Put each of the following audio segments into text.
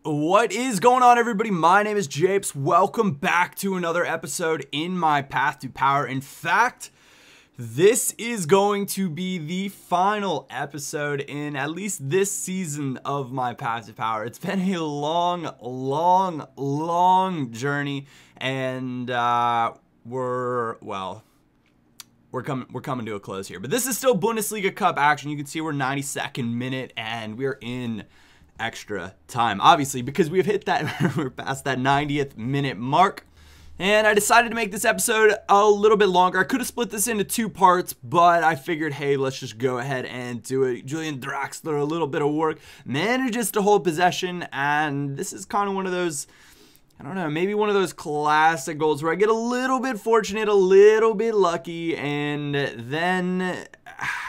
What is going on, everybody? My name is Japes. Welcome back to another episode in my path to power. In fact, this is going to be the final episode in at least this season of my path to power. It's been a long journey, and we're coming to a close here. But this is still Bundesliga Cup action. You can see we're 92nd minute, and we're in extra time, obviously, because we have hit that we're past that 90th minute mark, and I decided to make this episode a little bit longer. I could have split this into two parts, but I figured, hey, let's just go ahead and do it. Julian Draxler, a little bit of work, manages to hold possession, and this is kind of one of those, I don't know, maybe one of those classic goals where I get a little bit fortunate, a little bit lucky, and then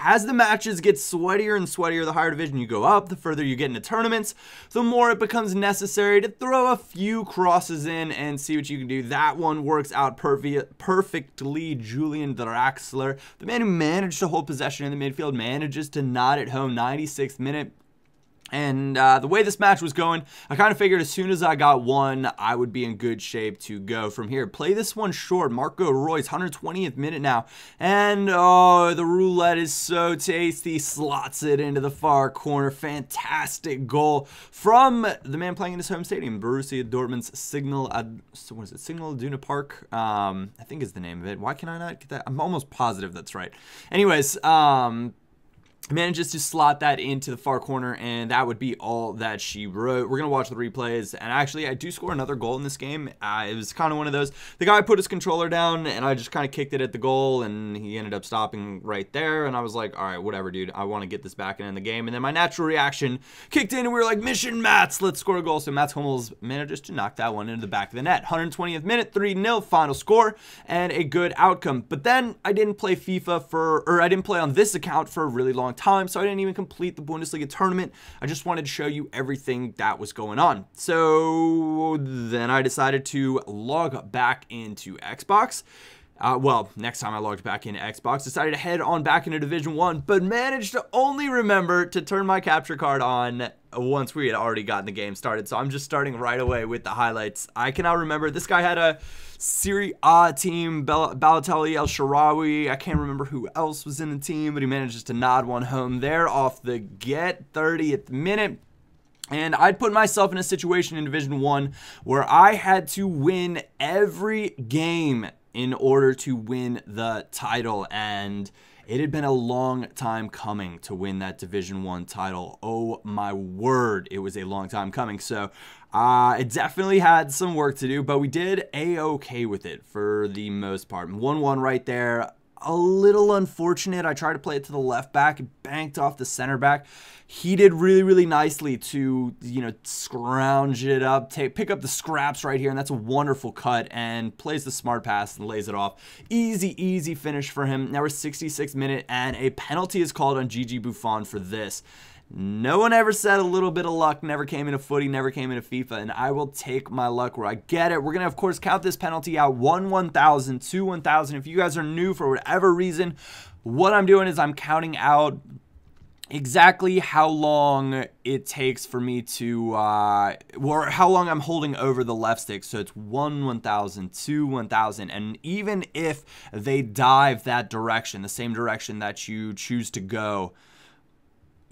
as the matches get sweatier and sweatier, the higher division you go up, the further you get into tournaments, the more it becomes necessary to throw a few crosses in and see what you can do. That one works out perfectly. Julian Draxler, the man who managed to hold possession in the midfield, manages to nod it home. 96th minute. And the way this match was going, I kind of figured as soon as I got one, I would be in good shape to go from here. Play this one short. Marco Reus, 120th minute now. And, oh, the roulette is so tasty. Slots it into the far corner. Fantastic goal from the man playing in his home stadium, Borussia Dortmund's Signal Iduna Park, I think is the name of it. Why can I not get that? I'm almost positive that's right. Anyways, manages to slot that into the far corner, and that would be all that she wrote. We're going to watch the replays, and actually, I do score another goal in this game. It was kind of one of those, the guy put his controller down, and I just kind of kicked it at the goal, and he ended up stopping right there, and I was like, all right, whatever, dude. I want to get this back in the game, and then my natural reaction kicked in, and we were like, mission Mats, let's score a goal. So Mats Hummels manages to knock that one into the back of the net. 120th minute, 3-0 final score, and a good outcome. But then I didn't play FIFA I didn't play on this account for a really long time, so I didn't even complete the Bundesliga tournament. I just wanted to show you everything that was going on. So then I decided to log back into Xbox. Well, next time I logged back into Xbox, decided to head on back into Division 1, but managed to only remember to turn my capture card on once we had already gotten the game started. So I'm just starting right away with the highlights. I cannot remember. This guy had a Serie A team, Balotelli, El Shaarawy. I can't remember who else was in the team, but he manages to nod one home there off the get, 30th minute. And I'd put myself in a situation in Division 1 where I had to win every game in order to win the title, and it had been a long time coming to win that Division 1 title. Oh my word, it was a long time coming. So it definitely had some work to do, but we did a-okay with it for the most part. 1-1 right there. A little unfortunate. I tried to play it to the left back. It banked off the center back. He did really nicely to, you know, scrounge it up, pick up the scraps right here, and that's a wonderful cut, and plays the smart pass and lays it off. Easy finish for him. Now we're 66th minute, and a penalty is called on Gigi Buffon for this. No one ever said a little bit of luck never came into footy, never came into FIFA, and I will take my luck where I get it. We're going to, of course, count this penalty out 1,000, 2,000. If you guys are new for whatever reason, what I'm doing is I'm counting out exactly how long it takes for me to, or how long I'm holding over the left stick. So it's 1,000, 2,000, and even if they dive that direction, the same direction that you choose to go,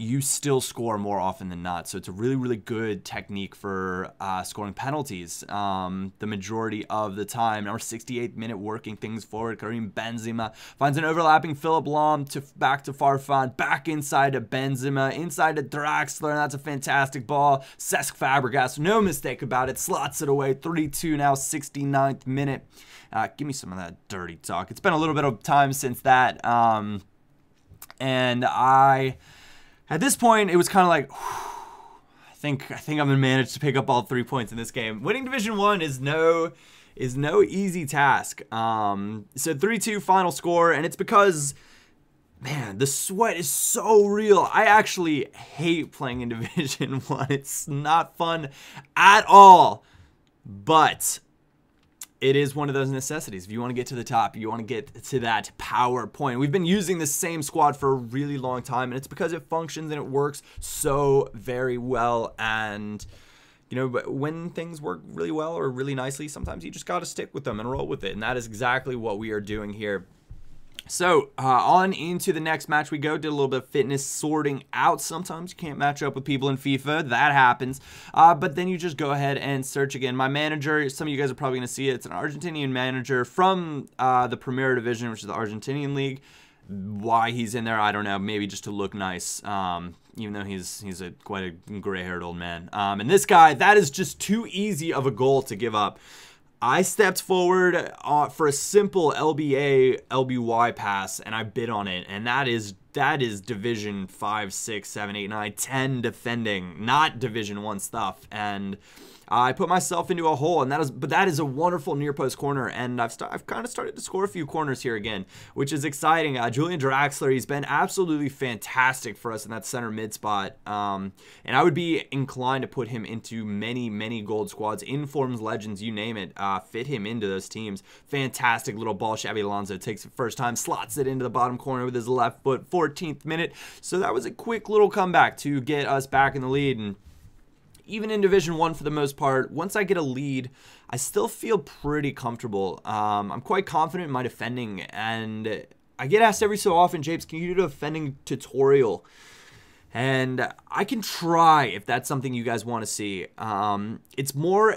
you still score more often than not. So it's a really good technique for scoring penalties the majority of the time. Now we're 68th minute, working things forward. Karim Benzema finds an overlapping Philip Lahm back to Farfan, back inside to Benzema, inside to Draxler, and that's a fantastic ball. Cesc Fabregas, no mistake about it, slots it away. 3-2 now, 69th minute. Give me some of that dirty talk. It's been a little bit of time since that, and at this point, it was kind of like, I think I'm gonna manage to pick up all 3 points in this game. Winning Division 1 is no easy task. So 3-2 final score, and it's because, man, the sweat is so real. I actually hate playing in Division 1. It's not fun at all, but it is one of those necessities. If you want to get to the top, you want to get to that power point. We've been using the same squad for a really long time, and it's because it functions and it works so very well. And you know, but when things work really well or really nicely, sometimes you just got to stick with them and roll with it. And that is exactly what we are doing here. So, on into the next match we go. Did a little bit of fitness sorting out. Sometimes you can't match up with people in FIFA. That happens. But then you just go ahead and search again. My manager, some of you guys are probably going to see it. It's an Argentinian manager from the Premier Division, which is the Argentinian League. Why he's in there, I don't know. Maybe just to look nice. Even though he's quite a gray-haired old man. And this guy, that is just too easy of a goal to give up. I stepped forward for a simple LBA, LBY pass, and I bid on it. And that is Division 5, 6, 7, 8, 9, 10 defending, not Division 1 stuff. And I put myself into a hole, and that is a wonderful near post corner, and I've kind of started to score a few corners here again, which is exciting. Julian Draxler, he's been absolutely fantastic for us in that center mid spot, and I would be inclined to put him into many gold squads, informs, legends, you name it. Fit him into those teams. Fantastic little ball. Xabi Alonso takes it first time, slots it into the bottom corner with his left foot. 14th minute. So that was a quick little comeback to get us back in the lead. And even in Division 1 for the most part, once I get a lead, I still feel pretty comfortable. I'm quite confident in my defending, and I get asked every so often, Japes, can you do a defending tutorial? And I can try if that's something you guys want to see. It's more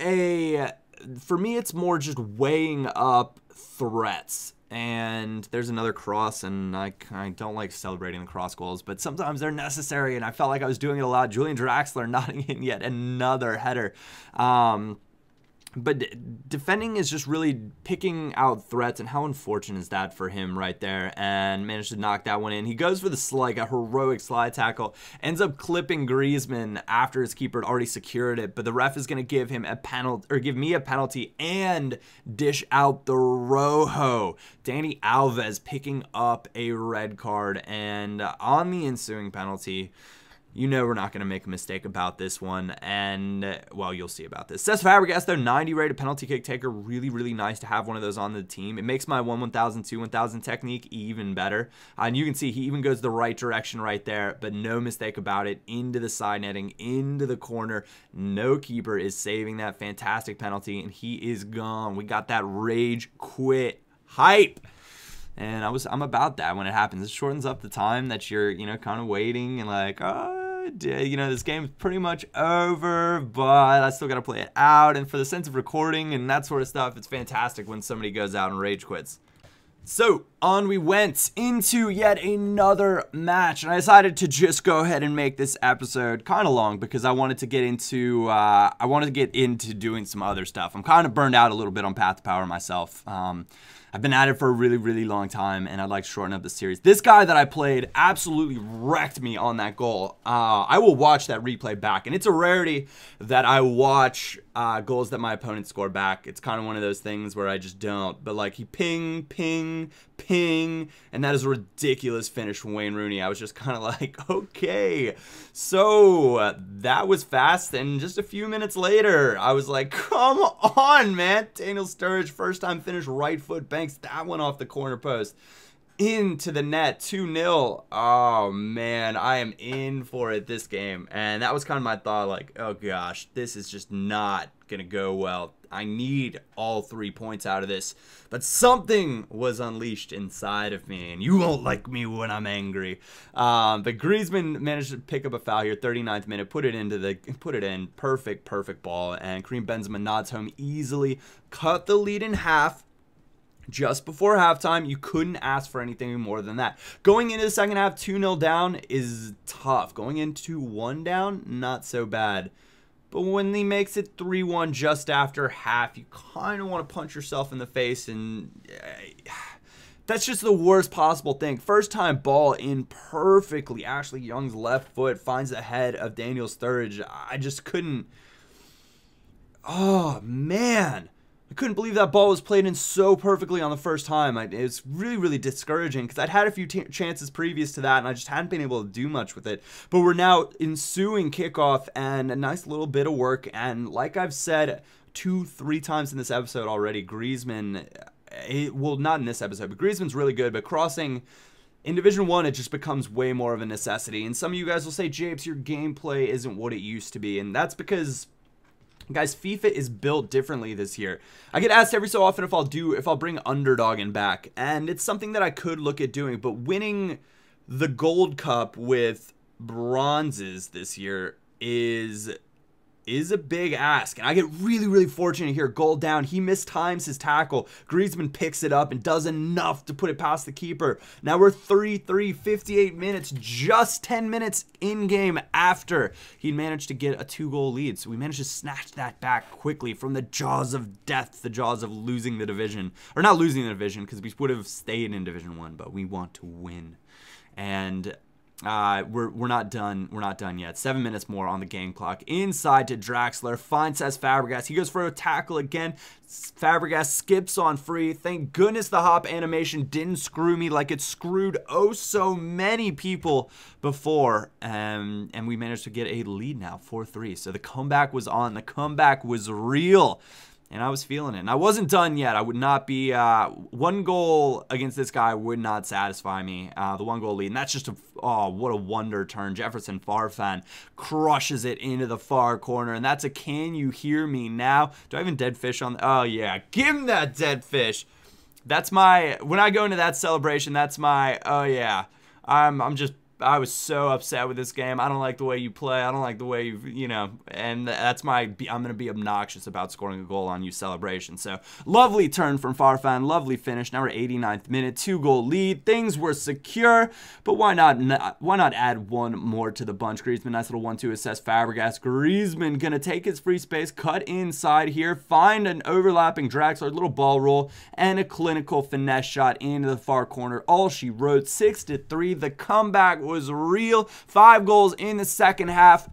for me, it's more just weighing up threats. And there's another cross, and I don't like celebrating the cross goals, but sometimes they're necessary, and I felt like I was doing it a lot. Julian Draxler nodding in yet another header. But defending is just really picking out threats, and how unfortunate is that for him right there, and managed to knock that one in. He goes for like a heroic slide tackle, ends up clipping Griezmann after his keeper had already secured it, but the ref is going to give him a penalty, or give me a penalty, and dish out the Rojo. Dani Alves picking up a red card, and on the ensuing penalty, you know we're not going to make a mistake about this one, and, well, you'll see about this. Cesc Fabregas, though, 90 rated penalty kick taker. Really, really nice to have one of those on the team. It makes my 1-1000, 2-1000 technique even better. And you can see he even goes the right direction right there, but no mistake about it. Into the side netting, into the corner. No keeper is saving that fantastic penalty, and he is gone. We got that rage quit hype. And I'm about that when it happens. It shortens up the time that you're, you know, kind of waiting and like, oh, you know, this game's pretty much over, but I still got to play it out. And for the sense of recording and that sort of stuff, it's fantastic when somebody goes out and rage quits. So on we went into yet another match, and I decided to just go ahead and make this episode kind of long because I wanted to get into doing some other stuff. I'm kind of burned out a little bit on Path to Power myself. I've been at it for a really, really long time, and I'd like to shorten up the series. This guy that I played absolutely wrecked me on that goal. I will watch that replay back, and it's a rarity that I watch goals that my opponent score back. It's kind of one of those things where I just don't. But, like, he ping, and that is a ridiculous finish from Wayne Rooney. I was just kind of like, okay. So that was fast, and just a few minutes later, I was like, come on, man. Daniel Sturridge, first time finish, right foot, banks that one off the corner post. Into the net, 2-0. Oh, man, I am in for it this game. And that was kind of my thought, like, oh, gosh, this is just not going to go well. I need all 3 points out of this. But something was unleashed inside of me, and you won't like me when I'm angry. But Griezmann managed to pick up a foul here, 39th minute, put it in, perfect ball, and Karim Benzema nods home easily, cut the lead in half. Just before halftime, you couldn't ask for anything more than that. Going into the second half, 2-0 down is tough. Going into 1 down, not so bad. But when he makes it 3-1 just after half, you kind of want to punch yourself in the face, and that's just the worst possible thing. First time ball in perfectly. Ashley Young's left foot finds the head of Daniel Sturridge. I just couldn't. Oh, man. I couldn't believe that ball was played in so perfectly on the first time. It was really, really discouraging because I'd had a few chances previous to that, and I just hadn't been able to do much with it. But we're now ensuing kickoff and a nice little bit of work. And like I've said 2-3 times in this episode already, Griezmann, well, not in this episode, but Griezmann's really good. But crossing in Division 1, it just becomes way more of a necessity. And some of you guys will say, Japes, your gameplay isn't what it used to be. And that's because Guys, FIFA is built differently this year. I get asked every so often if I'll bring underdog in back, and it's something that I could look at doing, but winning the Gold Cup with bronzes this year is a big ask. And I get really, really fortunate here. Goal down. He mistimes his tackle. Griezmann picks it up and does enough to put it past the keeper. Now we're 3-3, 58 minutes, just 10 minutes in game after he managed to get a 2-goal lead. So we managed to snatch that back quickly from the jaws of death, the jaws of losing the division. Or not losing the division, because we would have stayed in Division 1, but we want to win. And we're not done. We're not done yet. 7 minutes more on the game clock. Inside to Draxler. Finds Cesc Fabregas. He goes for a tackle again. Fabregas skips on free. Thank goodness the hop animation didn't screw me like it screwed oh so many people before. And we managed to get a lead now, 4-3. So the comeback was on. The comeback was real. And I was feeling it. And I wasn't done yet. I would not be... one goal against this guy would not satisfy me. The 1-goal lead. And that's just a... Oh, what a wonder turn. Jefferson Farfan crushes it into the far corner. And that's a can you hear me now? Do I have a dead fish on... Oh, yeah. Give him that dead fish. That's my... When I go into that celebration, that's my... Oh, yeah. I'm just... I was so upset with this game. I don't like the way you play. I don't like the way you know, and that's my, I'm going to be obnoxious about scoring a goal on you celebration. So, lovely turn from Farfan. Lovely finish. Now we're 89th minute, 2-goal lead. Things were secure, but why not add one more to the bunch? Griezmann, nice little 1-2 assist. Fabregas. Griezmann going to take his free space, cut inside here, find an overlapping Draxler, little ball roll, and a clinical finesse shot into the far corner. All she wrote, 6-3. The comeback was real. 5 goals in the second half.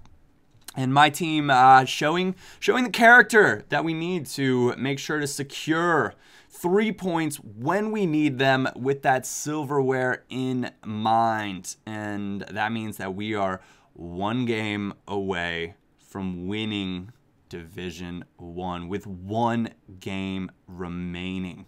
And my team showing the character that we need to make sure to secure 3 points when we need them with that silverware in mind. And that means that we are 1 game away from winning Division 1 with 1 game remaining.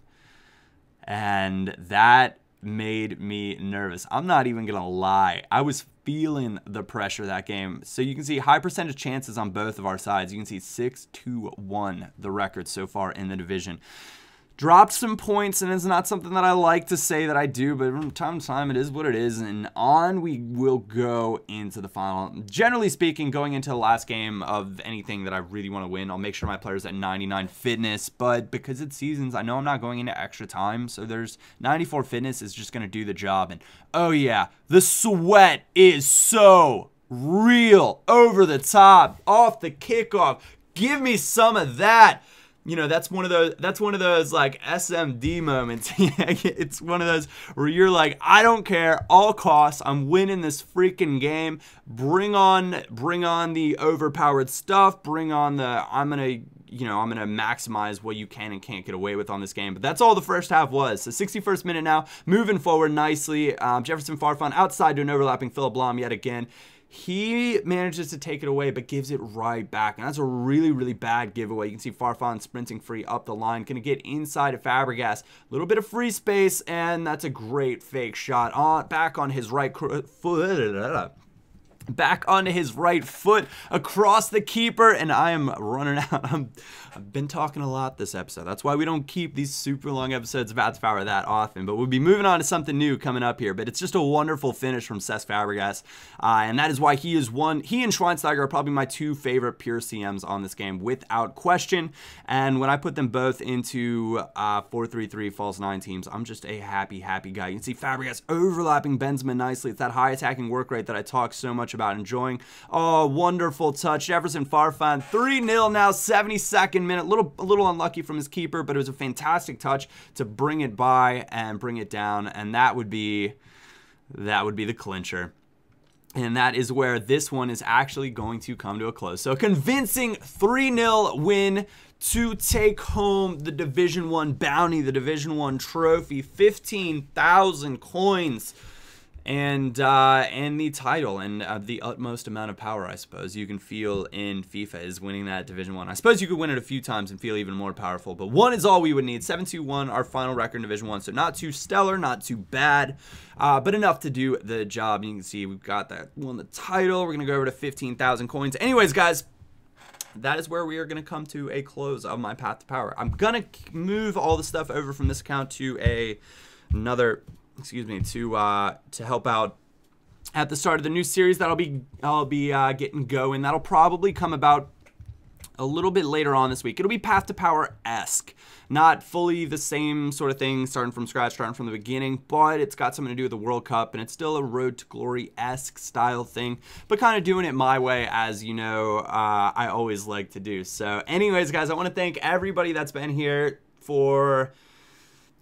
And that made me nervous. I'm not even gonna lie. I was feeling the pressure that game. So you can see high percentage chances on both of our sides. You can see 6-1 the record so far in the division. Dropped some points, and it's not something that I like to say that I do, but from time to time, it is what it is, and on we will go into the final. Generally speaking, going into the last game of anything that I really want to win, I'll make sure my player's at 99 fitness, but because it's seasons, I know I'm not going into extra time, so there's 94 fitness is just going to do the job, and oh yeah, the sweat is so real, over the top, off the kickoff. Give me some of that. You know, that's one of those like SMD moments. It's one of those where you're like, I don't care, all costs, I'm winning this freaking game. Bring on the overpowered stuff. Bring on the I'm gonna maximize what you can and can't get away with on this game. But that's all the first half was. So 61st minute now, moving forward nicely. Jefferson Farfan outside to an overlapping Philip Lahm yet again. He manages to take it away, but gives it right back. And that's a really, really bad giveaway. You can see Farfan sprinting free up the line. Going to get inside of Fabregas. A little bit of free space, and that's a great fake shot. Back on his right foot. Back onto his right foot across the keeper, and I am running out. I've been talking a lot this episode. That's why we don't keep these super long episodes of Bats Power that often, but we'll be moving on to something new coming up here. But it's just a wonderful finish from Cesc Fabregas, and that is why he and Schweinsteiger are probably my 2 favorite pure CMs on this game without question. And when I put them both into 4-3-3 false 9 teams, I'm just a happy guy. You can see Fabregas overlapping Benzema nicely. It's that high attacking work rate that I talk so much about enjoying. Oh, wonderful touch. Jefferson Farfan, 3-0 now, 72nd minute. A little unlucky from his keeper, but it was a fantastic touch to bring it by and bring it down, and that would be the clincher. And that is where this one is actually going to come to a close. So a convincing 3-0 win to take home the Division 1 bounty, the Division 1 trophy, 15,000 coins. And the title, and the utmost amount of power, I suppose, you can feel in FIFA is winning that Division 1. I suppose you could win it a few times and feel even more powerful, but 1 is all we would need. 7-2-1, our final record in Division 1, so not too stellar, not too bad, but enough to do the job. You can see we've got that, won the title. We're going to go over to 15,000 coins. Anyways, guys, that is where we are going to come to a close of my Path to Power. I'm going to move all the stuff over from this account to another, excuse me, to help out at the start of the new series that I'll be getting going. That'll probably come about a little bit later on this week. It'll be Path to Power-esque. Not fully the same sort of thing, starting from scratch, starting from the beginning, but it's got something to do with the World Cup, and it's still a Road to Glory-esque style thing, but kind of doing it my way, as you know I always like to do. So anyways, guys, I want to thank everybody that's been here for,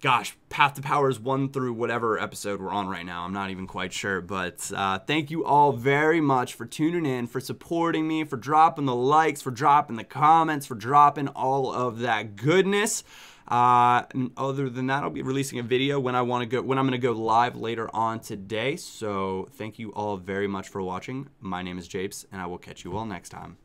gosh, Path to Power's 1 through whatever episode we're on right now. I'm not even quite sure, but thank you all very much for tuning in, for supporting me, for dropping the likes, for dropping the comments, for dropping all of that goodness. And other than that, I'll be releasing a video when I'm going to go live later on today. So thank you all very much for watching. My name is Japes, and I will catch you all next time.